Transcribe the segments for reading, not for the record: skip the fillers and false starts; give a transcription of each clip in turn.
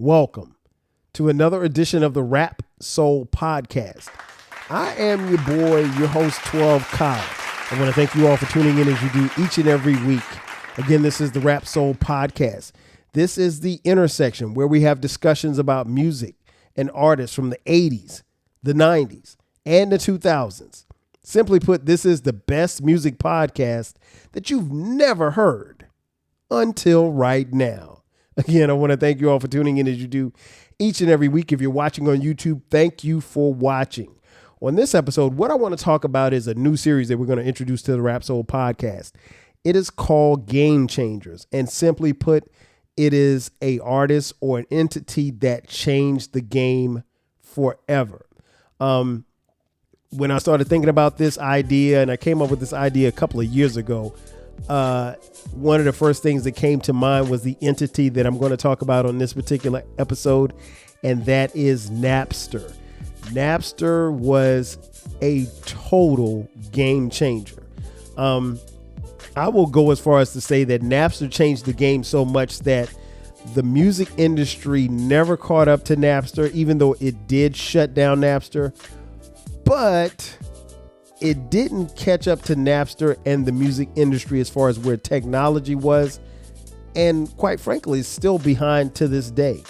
Welcome to another edition of the Rap Soul Podcast. I am your boy, your host, 12 Kyle. I want to thank you all for tuning in as you do each and every week. Again, this is the Rap Soul Podcast. This is the intersection where we have discussions about music and artists from the 80s, the 90s, and the 2000s. Simply put, this is the best music podcast that you've never heard until right now. Again, I want to thank you all for tuning in as you do each and every week. If you're watching on YouTube, thank you for watching. On this episode, what I want to talk about is a new series that we're going to introduce to the Rap Soul Podcast. It is called Game Changers. And simply put, it is an artist or an entity that changed the game forever. When I started thinking about this idea, and I came up with this idea a couple of years ago, one of the first things that came to mind was the entity that I'm going to talk about on this particular episode, and that is Napster. Napster was a total game changer. I will go as far as to say that Napster changed the game so much that the music industry never caught up to Napster, even though it did shut down Napster. But it didn't catch up to Napster and the music industry as far as where technology was. And quite frankly, it's still behind to this day.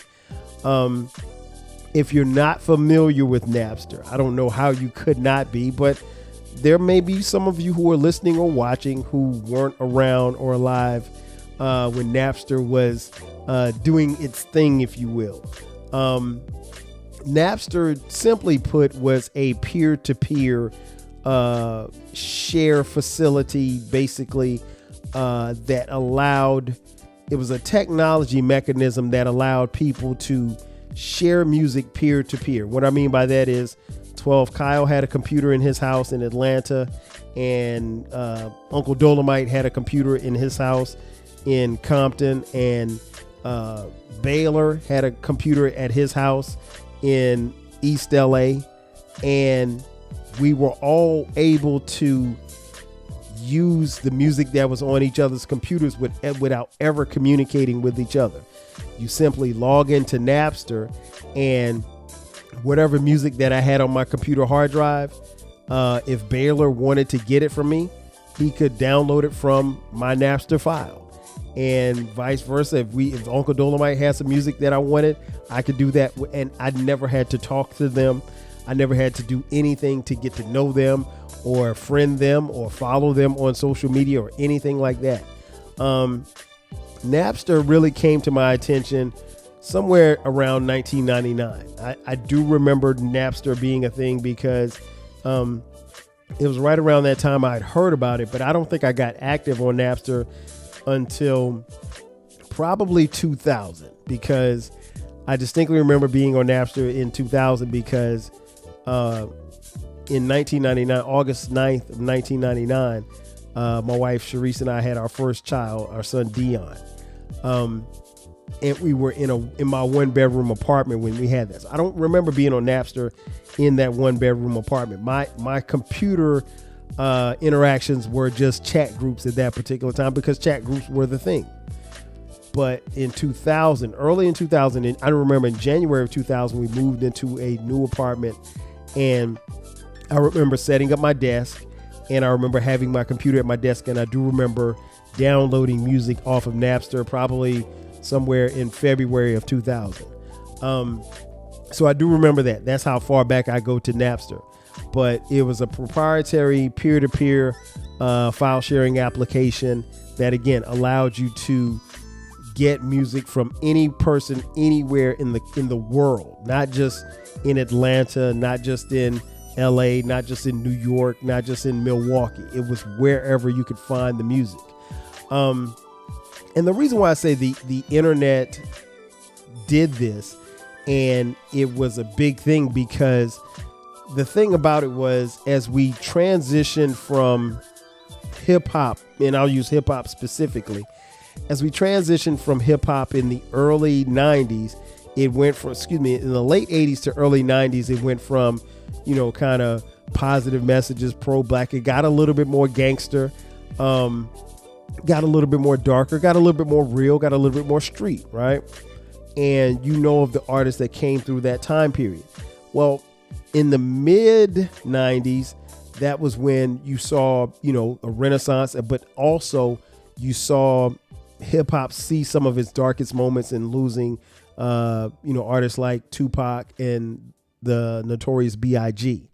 If you're not familiar with Napster, I don't know how you could not be, but there may be some of you who are listening or watching who weren't around or alive when Napster was doing its thing, if you will. Napster, simply put, was a peer-to-peer share facility, basically, that allowed, it was a technology mechanism that allowed people to share music peer-to-peer. What I mean by that is 12 Kyle had a computer in his house in Atlanta, and Uncle Dolomite had a computer in his house in Compton, and Baylor had a computer at his house in East LA, and we were all able to use the music that was on each other's computers without ever communicating with each other. You simply log into Napster, and whatever music that I had on my computer hard drive, if Baylor wanted to get it from me, he could download it from my Napster file. And vice versa. If Uncle Dolomite had some music that I wanted, I could do that. And I never had to talk to them. I never had to do anything to get to know them or friend them or follow them on social media or anything like that. Napster really came to my attention somewhere around 1999. I do remember Napster being a thing because it was right around that time I had heard about it, but I don't think I got active on Napster until probably 2000, because I distinctly remember being on Napster in 2000 because in 1999, August 9th of 1999, my wife Sharice and I had our first child, our son Dion. And we were in my one bedroom apartment when we had this. I don't remember being on Napster in that one bedroom apartment. My computer interactions were just chat groups at that particular time because chat groups were the thing. But in 2000, early in 2000, and I remember in January of 2000, we moved into a new apartment, and I remember setting up my desk, and I remember having my computer at my desk, and I do remember downloading music off of Napster probably somewhere in February of 2000. So I do remember that. That's how far back I go to Napster. But it was a proprietary peer-to-peer file sharing application that, again, allowed you to get music from any person anywhere in the world, not just in Atlanta, not just in LA, not just in New York, not just in Milwaukee. It was wherever you could find the music. And the reason why I say the internet did this, and it was a big thing, because the thing about it was, as we transitioned from hip hop, and I'll use hip hop specifically, as we transitioned from hip hop in the early 90s, it went from, in the late 80s to early 90s, it went from, kind of positive messages, pro-black. It got a little bit more gangster, got a little bit more darker, got a little bit more real, got a little bit more street, right? and you know of the artists that came through that time period. Well, in the mid 90s, that was when you saw, a renaissance, but also you saw hip hop see some of its darkest moments in losing, artists like Tupac and the Notorious B.I.G.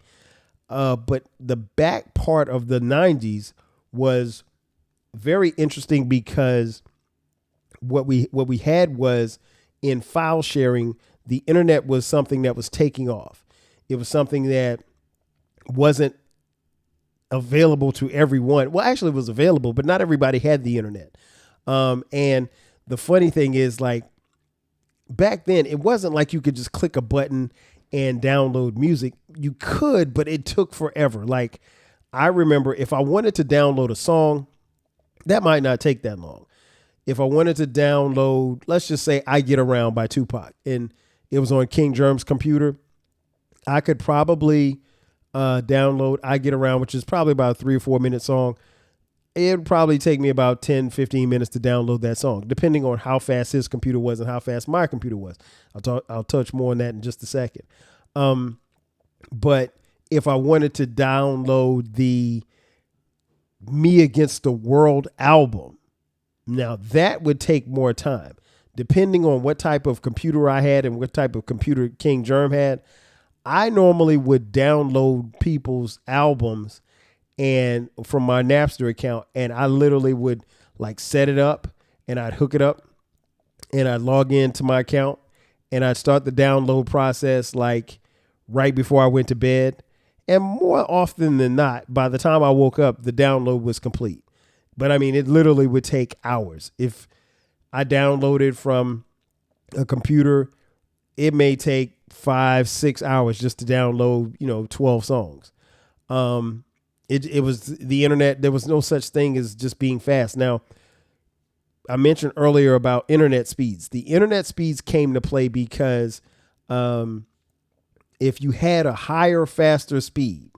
But the back part of the 90s was very interesting because what we had was, in file sharing, the internet was something that was taking off. It was something that wasn't available to everyone. Well, actually it was available, but not everybody had the internet. And the funny thing is, like, back then, it wasn't like you could just click a button and download music. You could, but it took forever. Like, I remember if I wanted to download a song, that might not take that long. If I wanted to download, let's just say I Get Around by Tupac, and it was on King Germ's computer, I could probably download I Get Around, which is probably about a 3 or 4 minute song. It would probably take me about 10, 15 minutes to download that song, depending on how fast his computer was and how fast my computer was. I'll touch more on that in just a second. But if I wanted to download the Me Against the World album, now that would take more time. Depending on what type of computer I had and what type of computer King Germ had, I normally would download people's albums and from my Napster account, and I literally would like set it up and I'd hook it up and I'd log into my account and I'd start the download process like right before I went to bed. And more often than not, by the time I woke up, the download was complete. But I mean, it literally would take hours. If I downloaded from a computer, it may take 5-6 hours just to download, 12 songs. It was the internet. There was no such thing as just being fast. Now, I mentioned earlier about internet speeds. The internet speeds came to play because if you had a higher, faster speed,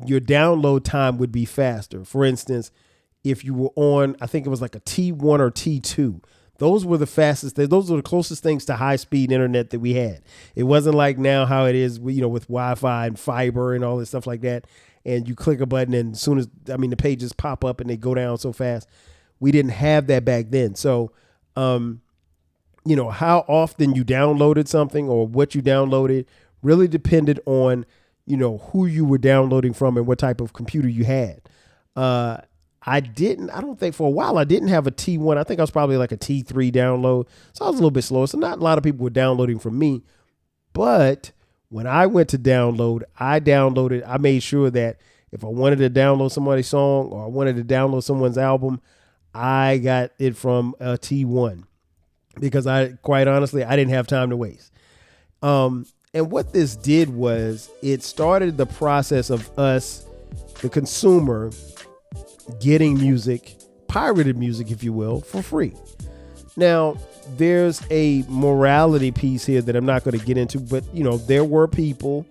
your download time would be faster. For instance, if you were on, I think it was like a T1 or T2, those were the fastest. Those were the closest things to high speed internet that we had. It wasn't like now how it is, with Wi-Fi and fiber and all this stuff like that. And you click a button and as soon as, the pages pop up and they go down so fast. We didn't have that back then. So, how often you downloaded something or what you downloaded really depended on, who you were downloading from and what type of computer you had. I don't think for a while I didn't have a T1. I think I was probably like a T3 download. So I was a little bit slower. So not a lot of people were downloading from me. But when I went to download, I made sure that if I wanted to download somebody's song or I wanted to download someone's album, I got it from a T1 because quite honestly, I didn't have time to waste. And what this did was it started the process of us, the consumer, getting music, pirated music, if you will, for free. Now, there's a morality piece here that I'm not going to get into, but there were people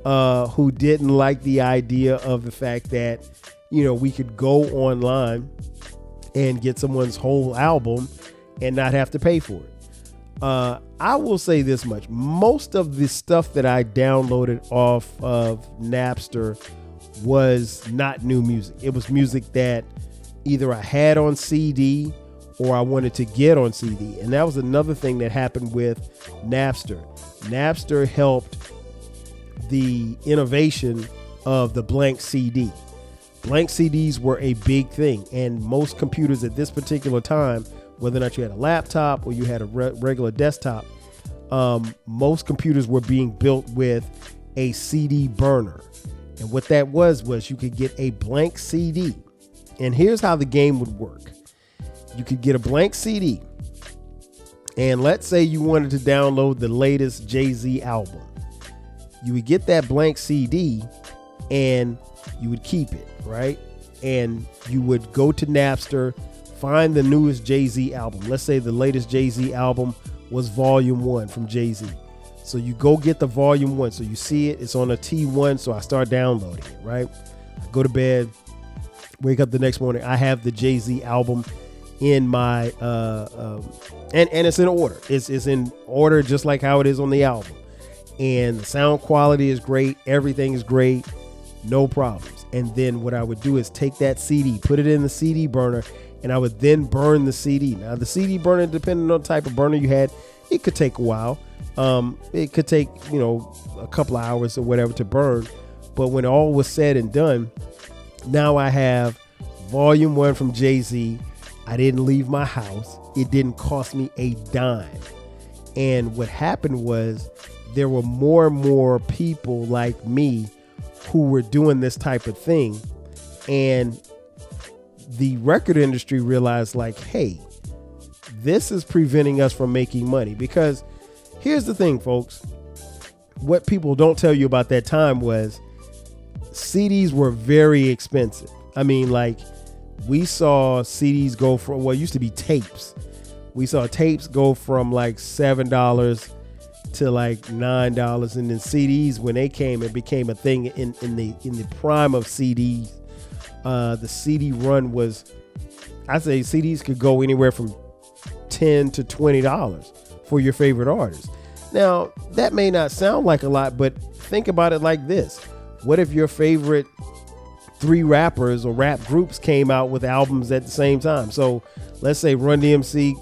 who didn't like the idea of the fact that we could go online and get someone's whole album and not have to pay for it. I will say this much: most of the stuff that I downloaded off of Napster was not new music. It was music that either I had on CD or I wanted to get on CD. And that was another thing that happened with Napster. Napster helped the innovation of the blank CD. Blank CDs were a big thing. And most computers at this particular time, whether or not you had a laptop or you had a regular desktop, most computers were being built with a CD burner. And what that was you could get a blank CD. And here's how the game would work. You could get a blank CD. And let's say you wanted to download the latest Jay-Z album. You would get that blank CD and you would keep it, right? And you would go to Napster, find the newest Jay-Z album. Let's say the latest Jay-Z album was Volume 1 from Jay-Z. So you go get the Volume 1. So you see it, it's on a T1. So I start downloading it, right? I go to bed, wake up the next morning. I have the Jay-Z album in my and it's in order. It's in order just like how it is on the album. And the sound quality is great. Everything is great. No problems. And then what I would do is take that CD, put it in the CD burner, and I would then burn the CD. Now the CD burner, depending on the type of burner you had, it could take a while. It could take, a couple of hours or whatever to burn. But when all was said and done, now I have Volume 1 from Jay-Z. I didn't leave my house. It didn't cost me a dime. And what happened was there were more and more people like me who were doing this type of thing. And the record industry realized, like, hey, this is preventing us from making money. Because here's the thing, folks. What people don't tell you about that time was CDs were very expensive. I mean, like, we saw CDs go from what used to be tapes. We saw tapes go from like $7 to like $9, and then CDs, when they came, it became a thing in the prime of CDs. The CD run was, I say CDs could go anywhere from $10 to $20 for your favorite artist. Now, that may not sound like a lot, but think about it like this. What if your favorite 3 rappers or rap groups came out with albums at the same time? So let's say Run DMC,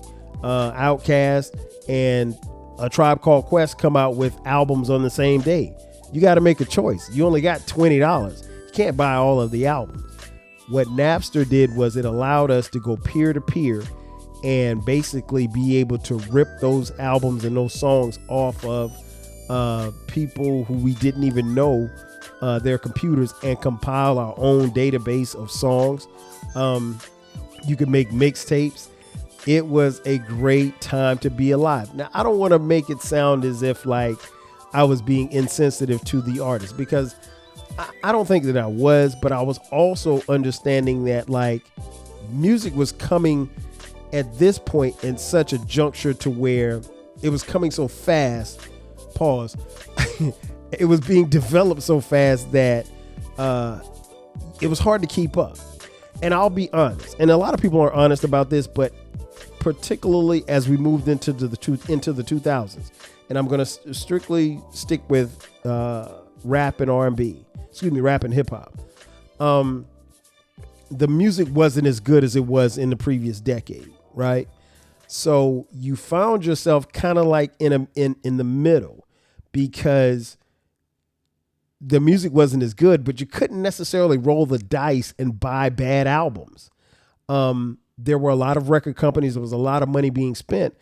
Outkast, and A Tribe Called Quest come out with albums on the same day. You got to make a choice. You only got $20. You can't buy all of the albums. What Napster did was it allowed us to go peer to peer and basically be able to rip those albums and those songs off of people who we didn't even know their computers and compile our own database of songs. You could make mixtapes. It was a great time to be alive. Now, I don't want to make it sound as if like I was being insensitive to the artist, because I don't think that I was, but I was also understanding that like music was coming at this point in such a juncture to where it was coming so fast. Pause. It was being developed so fast that it was hard to keep up. And I'll be honest, and a lot of people are honest about this, but particularly as we moved into the 2000s, and I'm going to strictly stick with rap and R&B, rap and hip hop. The music wasn't as good as it was in the previous decade, right? So you found yourself kind of like in the middle, because the music wasn't as good, but you couldn't necessarily roll the dice and buy bad albums. There were a lot of record companies. There was a lot of money being spent,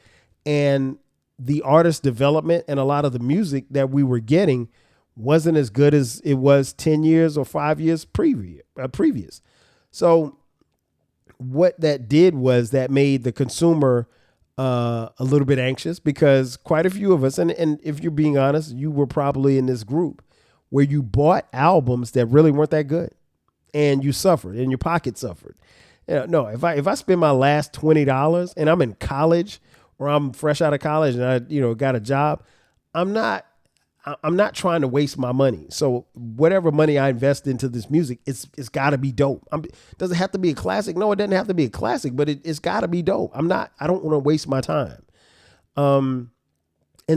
and the artist development and a lot of the music that we were getting wasn't as good as it was 10 years or 5 years previous. So what that did was that made the consumer a little bit anxious, because quite a few of us, and if you're being honest, you were probably in this group where you bought albums that really weren't that good, and you suffered, and your pocket suffered. No, if I spend my last $20 and I'm in college, or I'm fresh out of college and I got a job, I'm not trying to waste my money. So whatever money I invest into this music, it's got to be dope. Does it have to be a classic? No, it doesn't have to be a classic, but it's got to be dope. I don't want to waste my time. And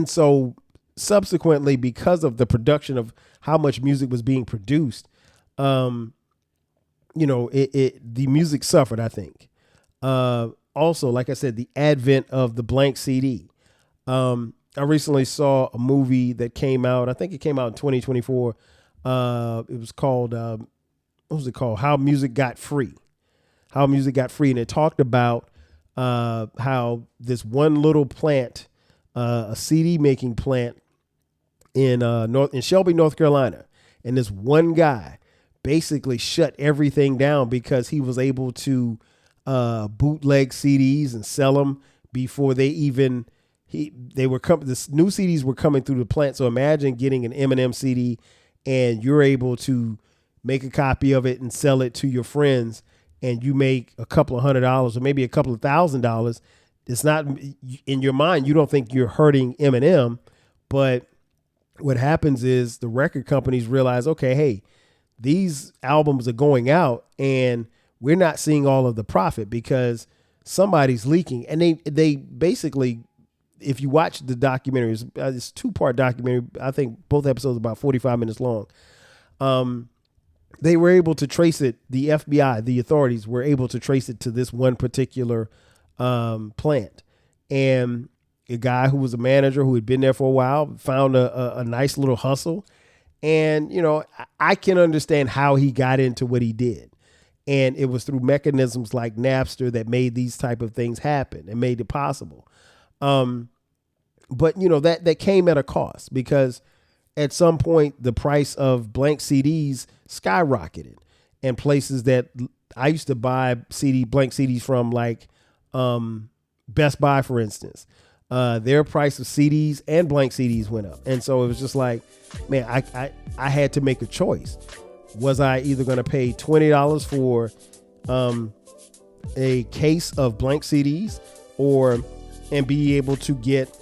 so subsequently, because of the production of how much music was being produced, the music suffered, I think. Also, like I said, the advent of the blank CD. I recently saw a movie that came out. I think it came out in 2024. It was called, what was it called? How Music Got Free. How Music Got Free. And it talked about how this one little plant, a CD making plant in Shelby, North Carolina. And this one guy basically shut everything down because he was able to bootleg CDs and sell them before they even... the new CDs were coming through the plant. So imagine getting an Eminem CD and you're able to make a copy of it and sell it to your friends, and you make a couple of $100 or maybe a couple of $1,000. It's not, in your mind, you don't think you're hurting Eminem, but what happens is the record companies realize, okay, hey, these albums are going out and we're not seeing all of the profit, because somebody's leaking. And they basically, if you watch the documentary, it's a 2-part documentary. I think both episodes are about 45 minutes long. They were able to trace it. The FBI, the authorities were able to trace it to this one particular plant. And a guy who was a manager who had been there for a while found a nice little hustle. And, you know, I can understand how he got into what he did. And it was through mechanisms like Napster that made these type of things happen and made it possible. But, you know, that came at a cost, because at some point the price of blank CDs skyrocketed, and places that I used to buy blank CDs from, like Best Buy, for instance, their price of CDs and blank CDs went up. And so it was just like, man, I had to make a choice. Was I either going to pay $20 for a case of blank CDs and be able to get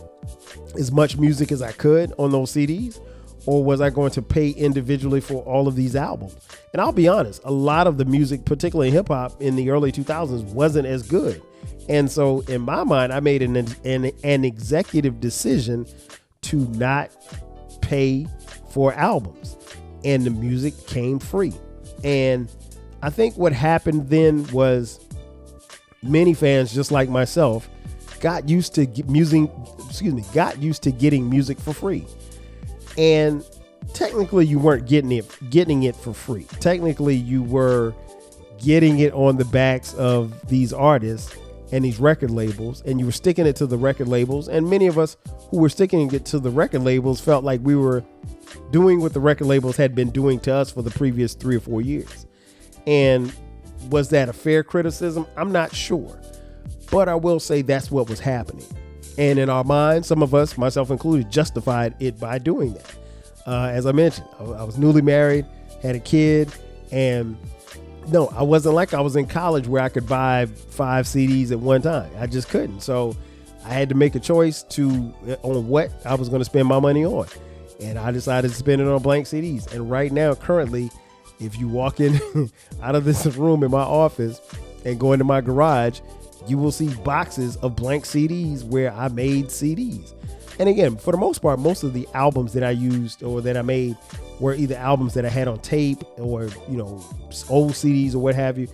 as much music as I could on those CDs? Or was I going to pay individually for all of these albums? And I'll be honest, a lot of the music, particularly hip hop in the early 2000s, wasn't as good. And so in my mind, I made an executive decision to not pay for albums, and the music came free. And I think what happened then was many fans, just like myself, got used to getting music for free. And technically you weren't getting it for free. Technically you were getting it on the backs of these artists and these record labels, and you were sticking it to the record labels. And many of us who were sticking it to the record labels felt like we were doing what the record labels had been doing to us for the previous 3 or 4 years. And was that a fair criticism? I'm not sure, but I will say that's what was happening. And in our minds, some of us, myself included, justified it by doing that. As I mentioned, I was newly married, had a kid, and no, I wasn't like I was in college where I could buy 5 CDs at one time. I just couldn't. So I had to make a choice on what I was going to spend my money on. And I decided to spend it on blank CDs. And right now, currently, if you walk in out of this room in my office and go into my garage, you will see boxes of blank CDs where I made CDs. And again, for the most part, most of the albums that I used or that I made were either albums that I had on tape or, you know, old CDs or what have you.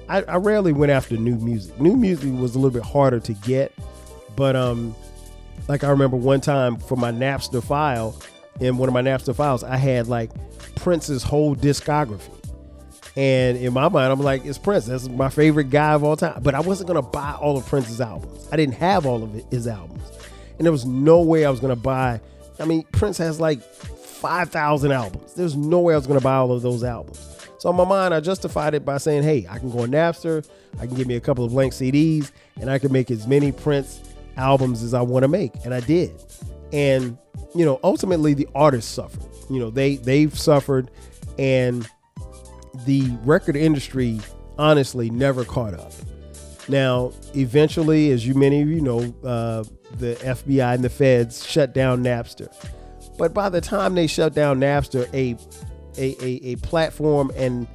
I rarely went after new music. New music was a little bit harder to get. But like I remember one time for my Napster file, in one of my Napster files, I had like Prince's whole discography. And in my mind, I'm like, it's Prince. That's my favorite guy of all time. But I wasn't going to buy all of Prince's albums. I didn't have all of his albums. And there was no way I was going to buy. I mean, Prince has like 5,000 albums. There's no way I was going to buy all of those albums. So in my mind, I justified it by saying, hey, I can go on Napster. I can give me a couple of blank CDs and I can make as many Prince albums as I want to make. And I did. And, you know, ultimately the artists suffered. You know, they've suffered, and the record industry honestly never caught up. Now, eventually, as many of you know, the FBI and the feds shut down Napster. But by the time they shut down Napster, a platform and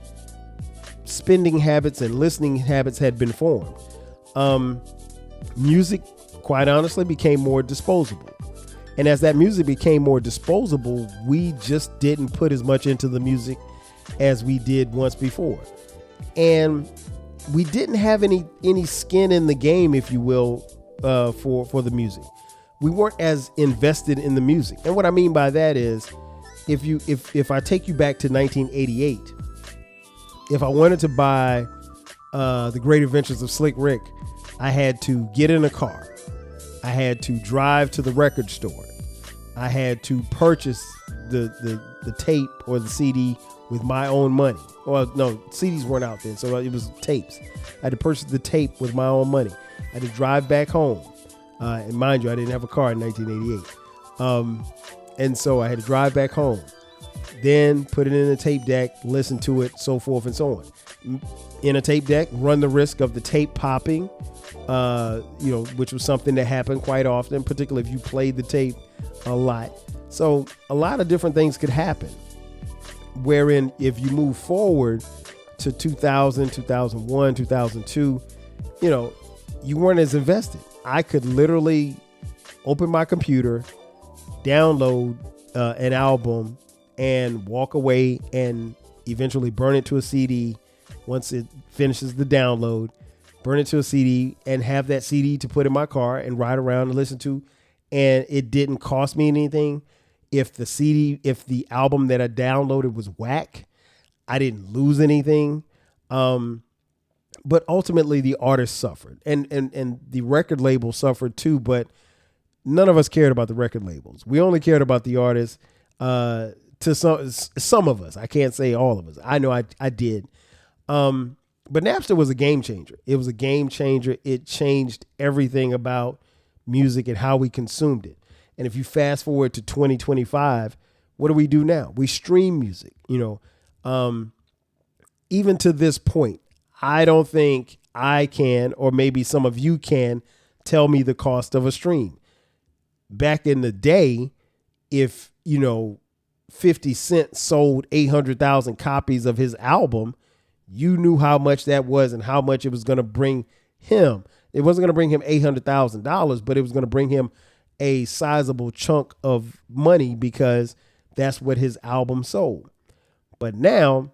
spending habits and listening habits had been formed. Music, quite honestly, became more disposable. And as that music became more disposable, we just didn't put as much into the music as we did once before. And we didn't have any skin in the game, if you will, for the music. We weren't as invested in the music. And what I mean by that is, if I take you back to 1988, if I wanted to buy The Great Adventures of Slick Rick, I had to get in a car. I had to drive to the record store. I had to purchase the tape or the CD with my own money. Well, no, CDs weren't out then, so it was tapes. I had to purchase the tape with my own money. I had to drive back home. And mind you, I didn't have a car in 1988. And so I had to drive back home, then put it in a tape deck, listen to it, so forth and so on. In a tape deck, run the risk of the tape popping, which was something that happened quite often, particularly if you played the tape a lot. So a lot of different things could happen. Wherein if you move forward to 2000, 2001, 2002, you weren't as invested. I could literally open my computer, download an album, and walk away and eventually burn it to a CD once it finishes the download, burn it to a CD and have that CD to put in my car and ride around and listen to. And it didn't cost me anything. If the album that I downloaded was whack, I didn't lose anything. But ultimately the artist suffered and the record label suffered too. But none of us cared about the record labels. We only cared about the artists. To some of us, I can't say all of us. I know I did. But Napster was a game changer. It was a game changer. It changed everything about music and how we consumed it. And if you fast forward to 2025, what do we do now? We stream music, even to this point. I don't think I can, or maybe some of you can, tell me the cost of a stream. Back in the day, if, 50 Cent sold 800,000 copies of his album, you knew how much that was and how much it was going to bring him. It wasn't going to bring him $800,000, but it was going to bring him a sizable chunk of money because that's what his album sold. But now,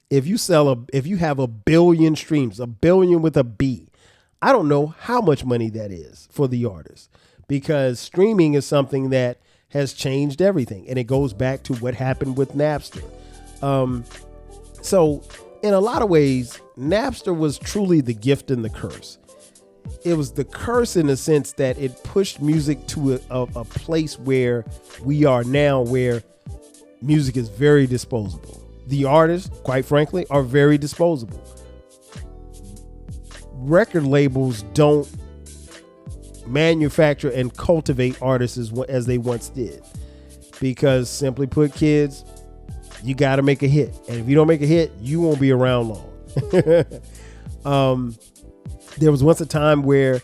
if you have a billion streams, a billion with a B, I don't know how much money that is for the artist, because streaming is something that has changed everything. And it goes back to what happened with Napster. So in a lot of ways, Napster was truly the gift and the curse. It was the curse in the sense that it pushed music to a place where we are now, where music is very disposable. The artists, quite frankly, are very disposable. Record labels don't manufacture and cultivate artists as they once did, because simply put, kids, you got to make a hit, and if you don't make a hit, you won't be around long. There was once a time where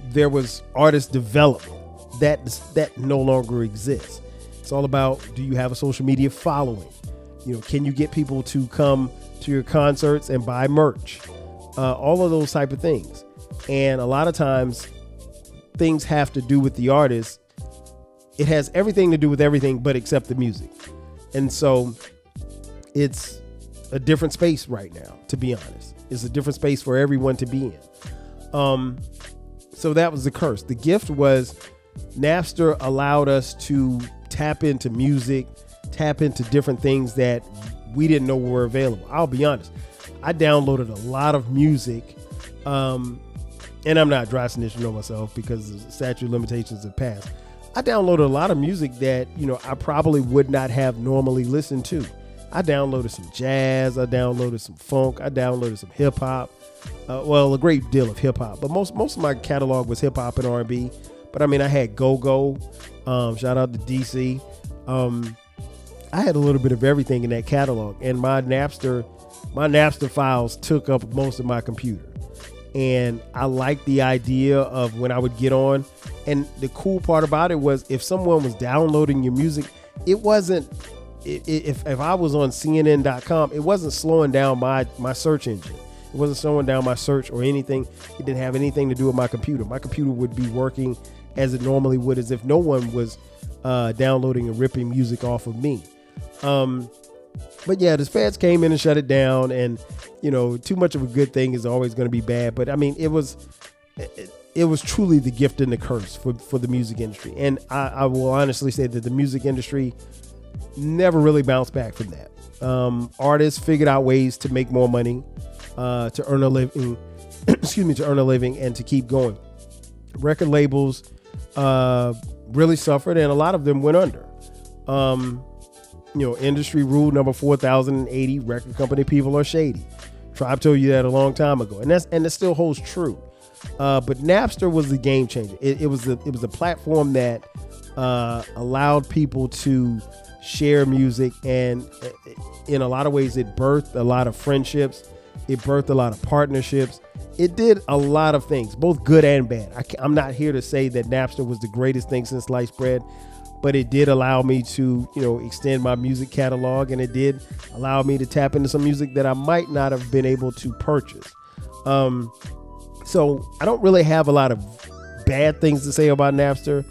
there was artist development that no longer exists. It's all about, do you have a social media following? Can you get people to come to your concerts and buy merch? All of those type of things. And a lot of times things have to do with the artist. It has everything to do with everything but except the music. And so it's a different space right now, to be honest. It's a different space for everyone to be in. So that was the curse. The gift was Napster allowed us to tap into music, tap into different things that we didn't know were available. I'll be honest. I downloaded a lot of music, and I'm not dry snitching on myself because the statute of limitations have passed. I downloaded a lot of music that, I probably would not have normally listened to. I downloaded some jazz. I downloaded some funk. I downloaded some hip hop. A great deal of hip hop, but most of my catalog was hip hop and R&B. But I had go-go. Shout out to DC. I had a little bit of everything in that catalog, and my Napster files took up most of my computer. And I liked the idea of when I would get on. And the cool part about it was, if someone was downloading your music, it wasn't, if I was on CNN.com, it wasn't slowing down my search engine. It wasn't slowing down my search or anything. It didn't have anything to do with my computer. My computer would be working as it normally would, as if no one was downloading and ripping music off of me. But yeah, the feds came in and shut it down, and too much of a good thing is always going to be bad. But it was truly the gift and the curse for the music industry. And I will honestly say that the music industry never really bounced back from that. Artists figured out ways to make more money, to earn a living, to earn a living and to keep going. Record labels really suffered, and a lot of them went under. Industry rule number 4080, record company people are shady. Tribe told you that a long time ago, and that still holds true. But Napster was the game changer. It was a platform that allowed people to share music, and in a lot of ways, it birthed a lot of friendships. It birthed a lot of partnerships. It did a lot of things, both good and bad. I'm not here to say that Napster was the greatest thing since sliced bread, but it did allow me to, extend my music catalog, and it did allow me to tap into some music that I might not have been able to purchase. So I don't really have a lot of bad things to say about Napster.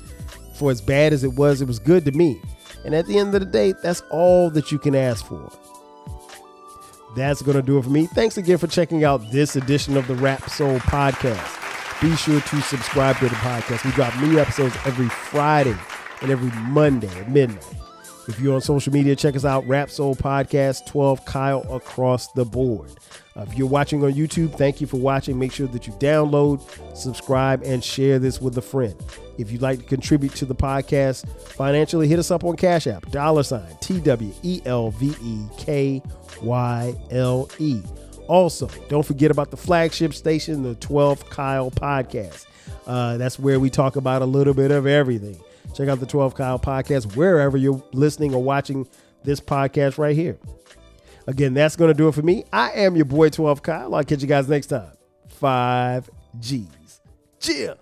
For as bad as it was good to me. And at the end of the day, that's all that you can ask for. That's going to do it for me. Thanks again for checking out this edition of the Rap Soul Podcast. Be sure to subscribe to the podcast. We drop new episodes every Friday and every Monday at midnight. If you're on social media, check us out, Rap Soul Podcast, 12 Kyle across the board. If you're watching on YouTube, thank you for watching. Make sure that you download, subscribe, and share this with a friend. If you'd like to contribute to the podcast financially, hit us up on Cash App, $TWELVEKYLE. Also, don't forget about the flagship station, the 12 Kyle Podcast. That's where we talk about a little bit of everything. Check out the 12 Kyle Podcast wherever you're listening or watching this podcast right here. Again, that's going to do it for me. I am your boy 12 Kyle. I'll catch you guys next time. 5 G's. Cheers.